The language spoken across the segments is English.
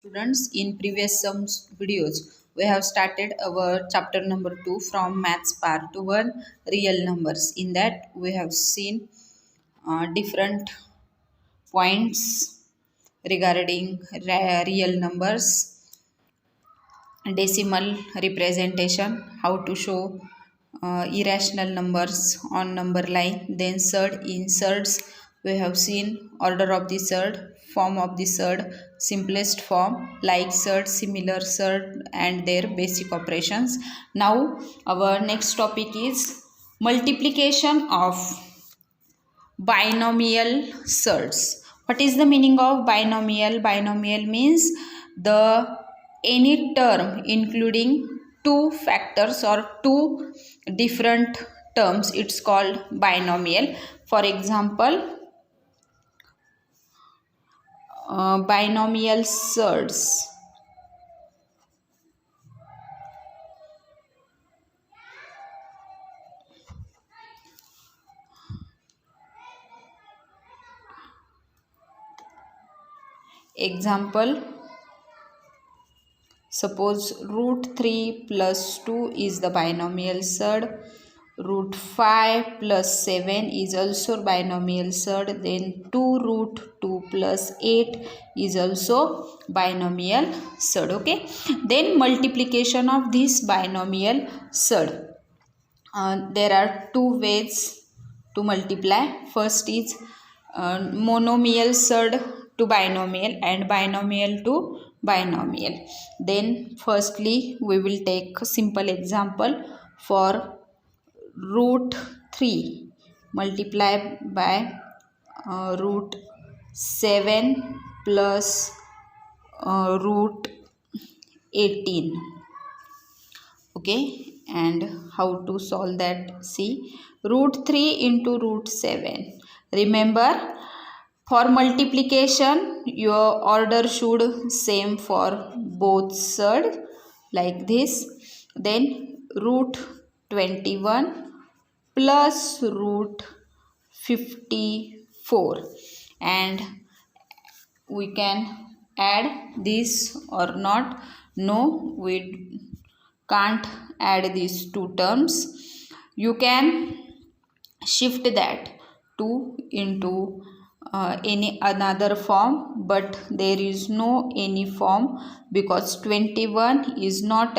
Students, in previous some videos, we have started our chapter number 2 from Maths Part 1, Real Numbers. In that, we have seen different points regarding real numbers, decimal representation, how to show irrational numbers on number line, then surd in surds. We have seen order of the surd, form of the surd, simplest form, like surd, similar surd, and their basic operations. Now our next topic is multiplication of binomial surds. What is the meaning of binomial? Binomial means the any term including two factors or two different terms, it's called binomial. For example, binomial surds. Example, suppose root 3 plus 2 is the binomial surd. Root 5 plus 7 is also binomial surd. Then 2 root 2 plus 8 is also binomial surd. Okay. Then multiplication of this binomial surd. There are two ways to multiply. First is monomial surd to binomial and binomial to binomial. Then firstly we will take a simple example for root 3 multiply by root 7 plus root 18. Okay, and how to solve that? See, root 3 into root 7. Remember, for multiplication your order should same for both sides, like this. Then root 21 plus root 54, and we can add this or not. No, we can't add these two terms. You can shift that 2 into any another form, but there is no any form because 21 is not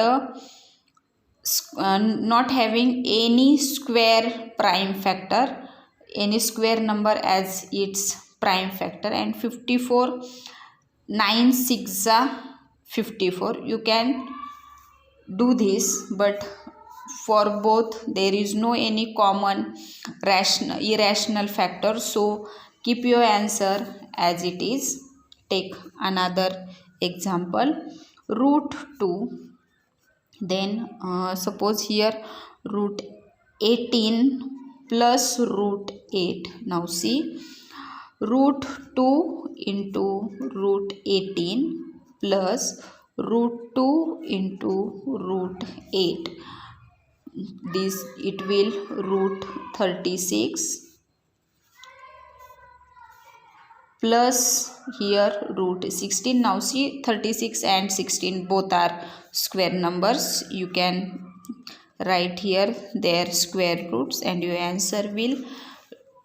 not having any square prime factor, any square number as its prime factor, and 54 9 6 54. You can do this, but for both there is no any common rational irrational factor, so keep your answer as it is. Take another example, root 2. Then suppose here root 18 plus root 8. Now see, root 2 into root 18 plus root 2 into root 8. This it will root 36 plus here root 16. Now see, 36 and 16 both are square numbers. You can write here their square roots and your answer will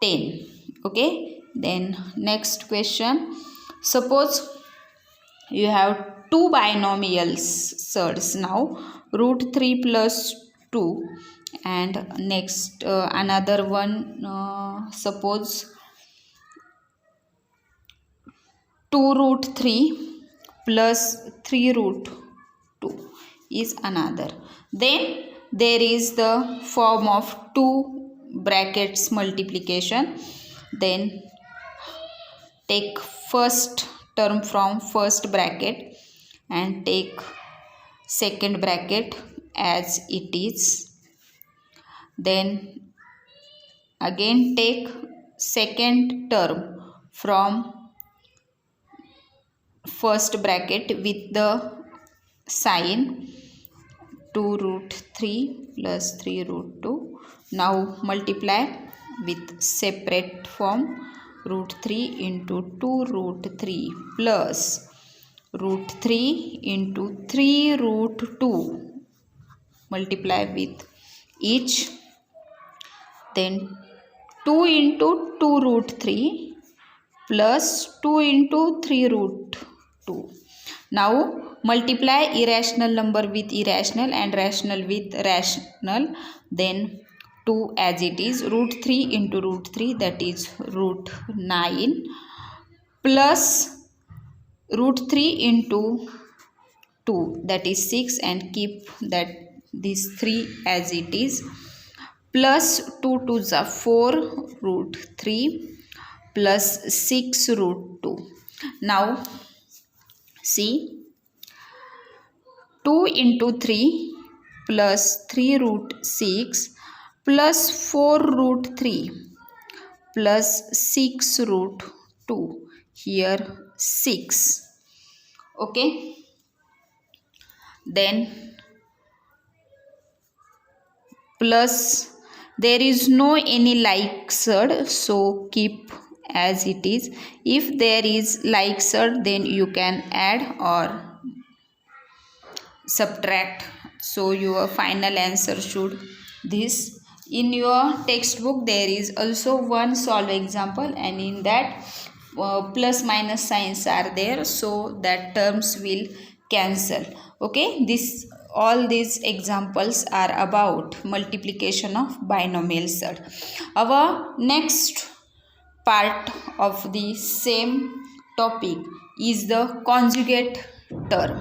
10. Okay. Then next question, suppose you have two binomial surds. Now root 3 plus 2, and next another one, suppose 2 root 3 plus 3 root 2 is another. Then there is the form of two brackets multiplication. Then take first term from first bracket and take second bracket as it is. Then again take second term from first bracket with the sign 2 root 3 plus 3 root 2. Now multiply with separate form root 3 into 2 root 3 plus root 3 into 3 root 2. Multiply with each. Then 2 into 2 root 3 plus 2 into 3 root 2. Now multiply irrational number with irrational and rational with rational. Then 2 as it is, root 3 into root 3, that is root 9, plus root 3 into 2, that is 6, and keep that this 3 as it is, plus 2 to the 4 root 3 plus 6 root 2. Now see, 2 into 3 plus 3 root 6 plus 4 root 3 plus 6 root 2. Here 6. Okay. Then plus, there is no any like side, so keep as it is. If there is like side, then you can add or subtract. So your final answer should this. In your textbook there is also one solve example, and in that plus minus signs are there, so that terms will cancel. Okay, all these examples are about multiplication of binomial surd. Our next part of the same topic is the conjugate term.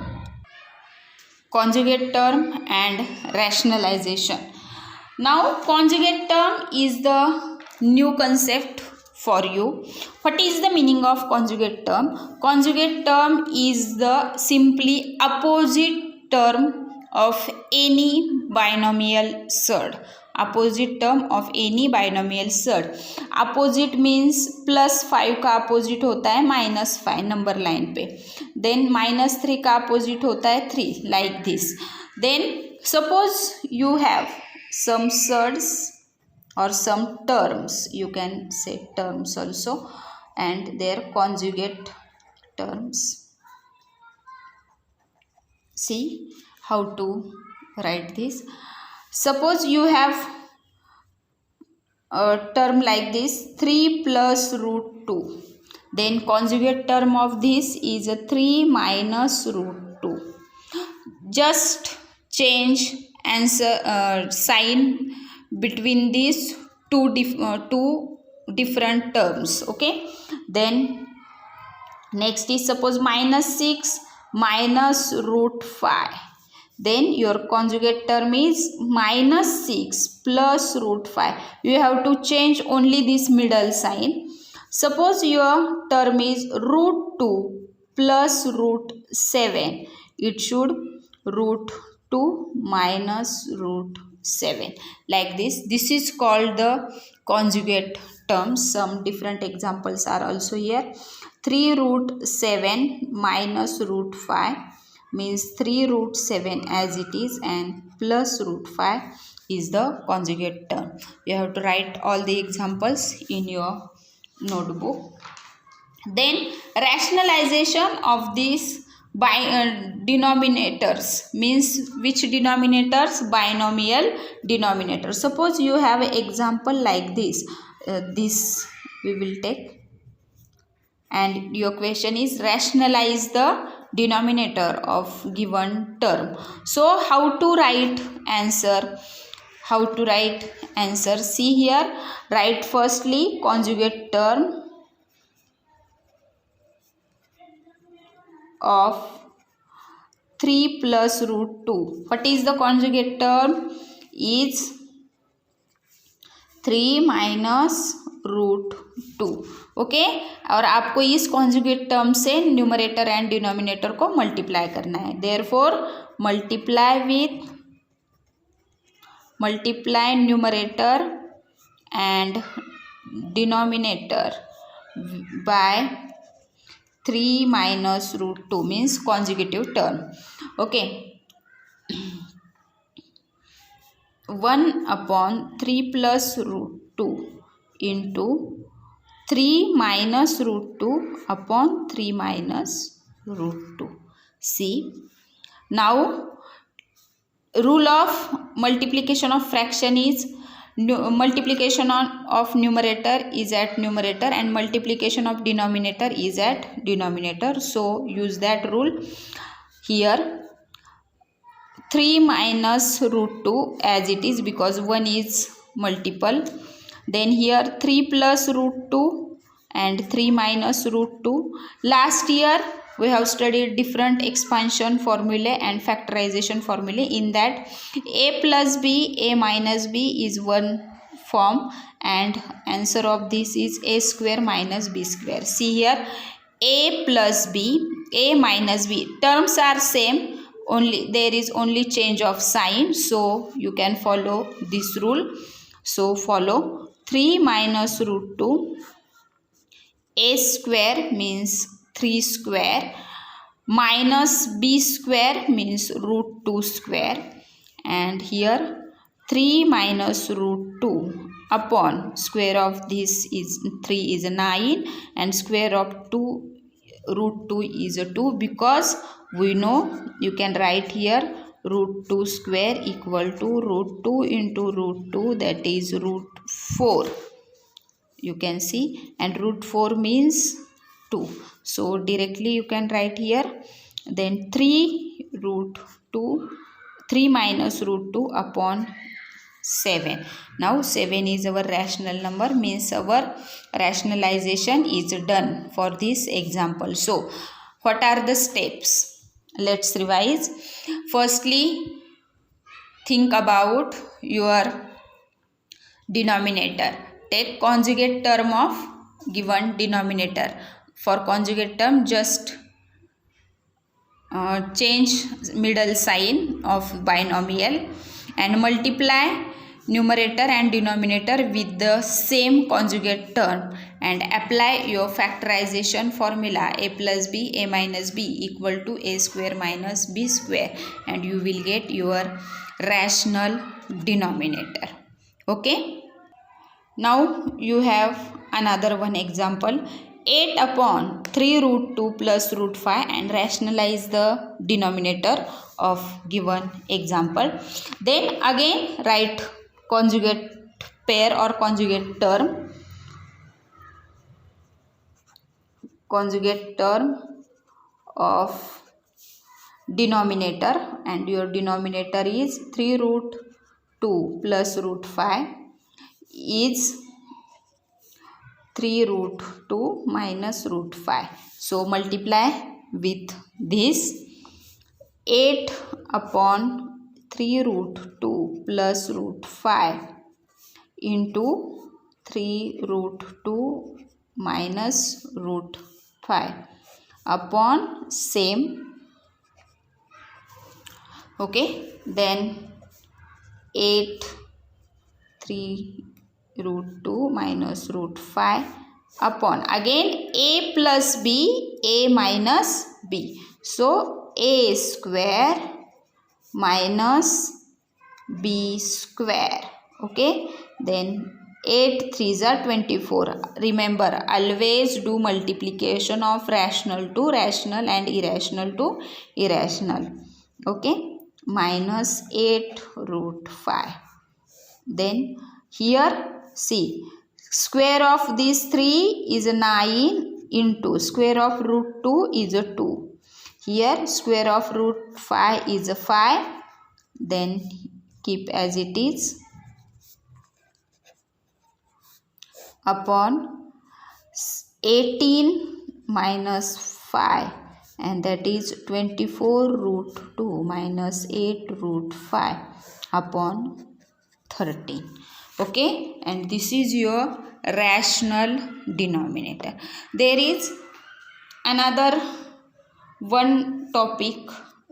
Conjugate term and rationalization. Now conjugate term is the new concept for you. What is the meaning of conjugate term? Conjugate term is the simply opposite term of any binomial surd. Opposite term of any binomial surd. Opposite means plus 5 का opposite होता है -5 number line पे. Then -3 का opposite होता है 3, like this. Then suppose you have some surds or some terms, you can say terms also, and their conjugate terms. See how to write this. Suppose you have a term like this, 3 plus root 2. Then conjugate term of this is a 3 minus root 2. Just change answer sign between these two different terms. Okay, then next is suppose -6 minus root 5. Then your conjugate term is -6 plus root 5. You have to change only this middle sign. Suppose your term is root 2 plus root 7. It should root 2 minus root 7, like this. This is called the conjugate terms. Some different examples are also here. 3 root 7 minus root 5 means 3 root 7 as it is, and plus root 5 is the conjugate term. You have to write all the examples in your notebook. Then rationalization of these denominators means which denominators? Binomial denominators. Suppose you have an example like this. This we will take, and your question is rationalize the denominator of given term. So how to write answer? How to write answer? See here, write firstly conjugate term of 3 plus root 2. What is the conjugate term? Is 3 minus root 2. Okay, और आपको इस conjugate term से numerator and denominator को multiply करना है. Therefore multiply numerator and denominator by 3 minus root 2 means conjugative term. Okay, 1 upon 3 plus root 2 into 3 minus root 2 upon 3 minus root 2. See, now rule of multiplication of fraction is multiplication of numerator is at numerator and multiplication of denominator is at denominator. So use that rule. Here 3 minus root 2 as it is, because 1 is multiple. Then here 3 plus root 2 and 3 minus root 2. Last year we have studied different expansion formulae and factorization formulae. In that, a plus b, a minus b is one form, and answer of this is a square minus b square. See here, a plus b, a minus b, terms are same, only there is only change of sign. So you can follow this rule. So follow 3 minus root 2, a square means 3 square, minus b square means root 2 square, and here 3 minus root 2 upon square of this is 3 is 9 and square of 2 root 2 is 2, because we know you can write here root 2 square equal to root 2 into root 2, that is root 4. You can see, and root 4 means 2. So directly you can write here. Then 3 root 2, 3 minus root 2 upon 7. Now 7 is our rational number, means our rationalization is done for this example. So what are the steps? Let's revise. Firstly, think about your denominator. Take conjugate term of given denominator. For conjugate term, just change middle sign of binomial and multiply numerator and denominator with the same conjugate term and apply your factorization formula, a plus b, a minus b equal to a square minus b square, and you will get your rational denominator. Okay. Now you have another one example, 8 upon 3 root 2 plus root 5, and rationalize the denominator of given example. Then again write conjugate pair or conjugate term of denominator, and your denominator is 3 root 2 plus root 5 is 3 root 2 minus root 5. So multiply with this, 8 upon 3 root 2 plus root 5 into 3 root 2 minus root 5 upon same. Okay, then 8 3 root 2 minus root 5 upon again a plus b, a minus b. So a square minus b square. Okay, then 8 3s are 24. Remember, always do multiplication of rational to rational and irrational to irrational. Okay, minus 8 root 5. Then here see, square of these 3 is 9 into square of root 2 is 2. Here square of root 5 is 5. Then keep as it is upon 18 minus 5, and that is 24 root 2 minus 8 root 5 upon 13. Okay, and this is your rational denominator. There is another one topic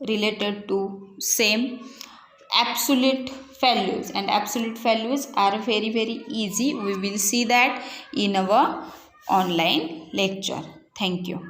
related to same, absolute values, and absolute values are very easy. We will see that in our online lecture. Thank you.